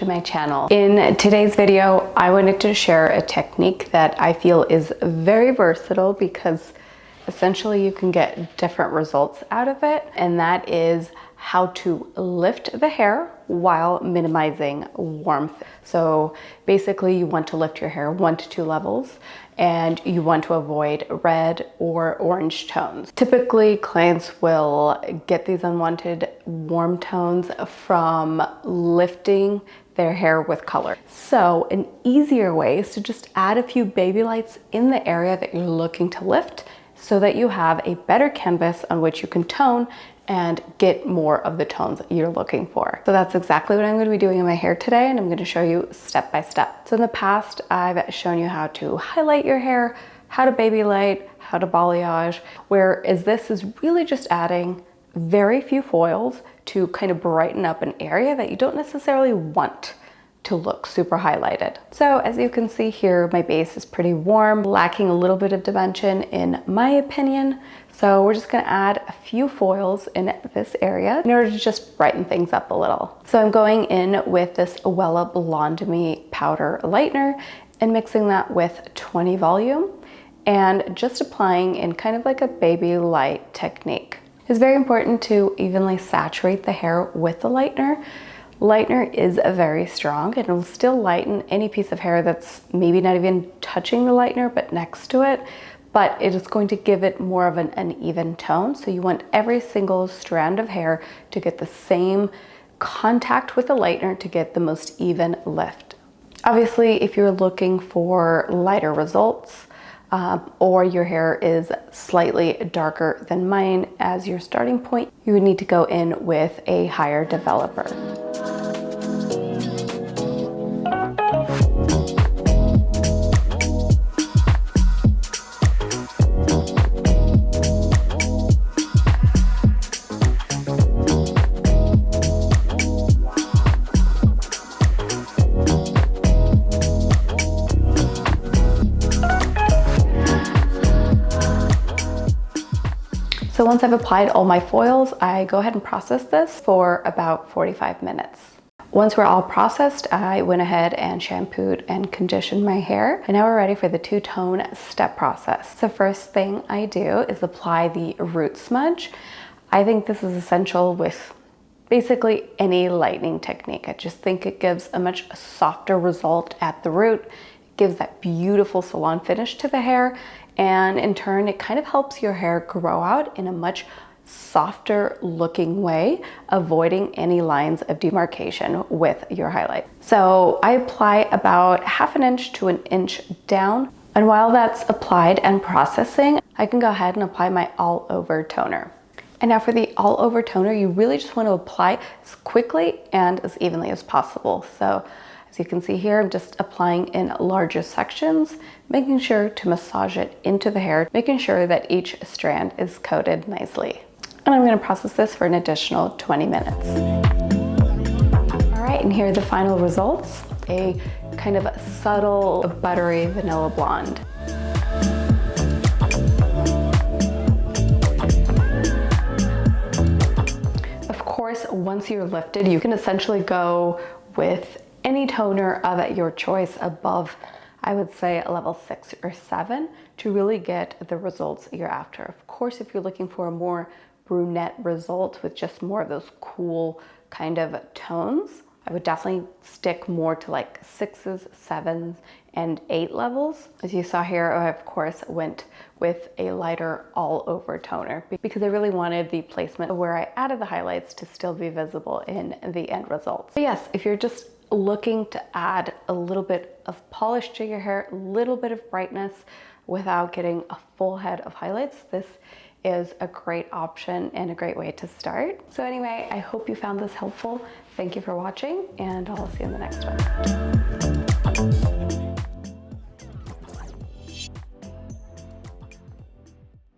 my channel. In today's video, I wanted to share a technique that I feel is very versatile because essentially you can get different results out of it, and that is how to lift the hair while minimizing warmth. So basically you want to lift your hair 1 to 2 levels, and you want to avoid red or orange tones. Typically clients will get these unwanted warm tones from lifting their hair with color. So an easier way is to just add a few baby lights in the area that you're looking to lift so that you have a better canvas on which you can tone and get more of the tones you're looking for. So that's exactly what I'm going to be doing in my hair today, and I'm going to show you step by step. So in the past, I've shown you how to highlight your hair, how to baby light, how to balayage, whereas this is really just adding very few foils to kind of brighten up an area that you don't necessarily want to look super highlighted. So as you can see here, my base is pretty warm, lacking a little bit of dimension in my opinion. So we're just gonna add a few foils in this area in order to just brighten things up a little. So I'm going in with this Wella Blonde Me powder lightener and mixing that with 20 volume and just applying in kind of like a baby light technique. It's very important to evenly saturate the hair with the lightener. Lightener is very strong and it'll still lighten any piece of hair that's maybe not even touching the lightener but next to it, but it is going to give it more of an uneven tone. So you want every single strand of hair to get the same contact with the lightener to get the most even lift. Obviously, if you're looking for lighter results, or your hair is slightly darker than mine as your starting point, you would need to go in with a higher developer. So once I've applied all my foils, I go ahead and process this for about 45 minutes. Once we're all processed, I went ahead and shampooed and conditioned my hair. And now we're ready for the two-tone step process. The first thing I do is apply the root smudge. I think this is essential with basically any lightening technique. I just think it gives a much softer result at the root. It gives that beautiful salon finish to the hair. And in turn, it kind of helps your hair grow out in a much softer looking way, avoiding any lines of demarcation with your highlight. So I apply about 1/2 inch to 1 inch down. And while that's applied and processing, I can go ahead and apply my all over toner. And now for the all over toner, you really just want to apply as quickly and as evenly as possible. So as you can see here, I'm just applying in larger sections, making sure to massage it into the hair, making sure that each strand is coated nicely. And I'm going to process this for an additional 20 minutes. All right, and here are the final results. A kind of subtle, buttery vanilla blonde. Of course, once you're lifted, you can essentially go with any toner of your choice above, I would say, a level 6 or 7 to really get the results you're after. Of course, if you're looking for a more brunette result with just more of those cool kind of tones, I would definitely stick more to like 6s, 7s, and 8 levels. As you saw here, I of course went with a lighter all over toner because I really wanted the placement where I added the highlights to still be visible in the end results. But yes, if you're just looking to add a little bit of polish to your hair, a little bit of brightness without getting a full head of highlights, this is a great option and a great way to start. So anyway, I hope you found this helpful. Thank you for watching, and I'll see you in the next one.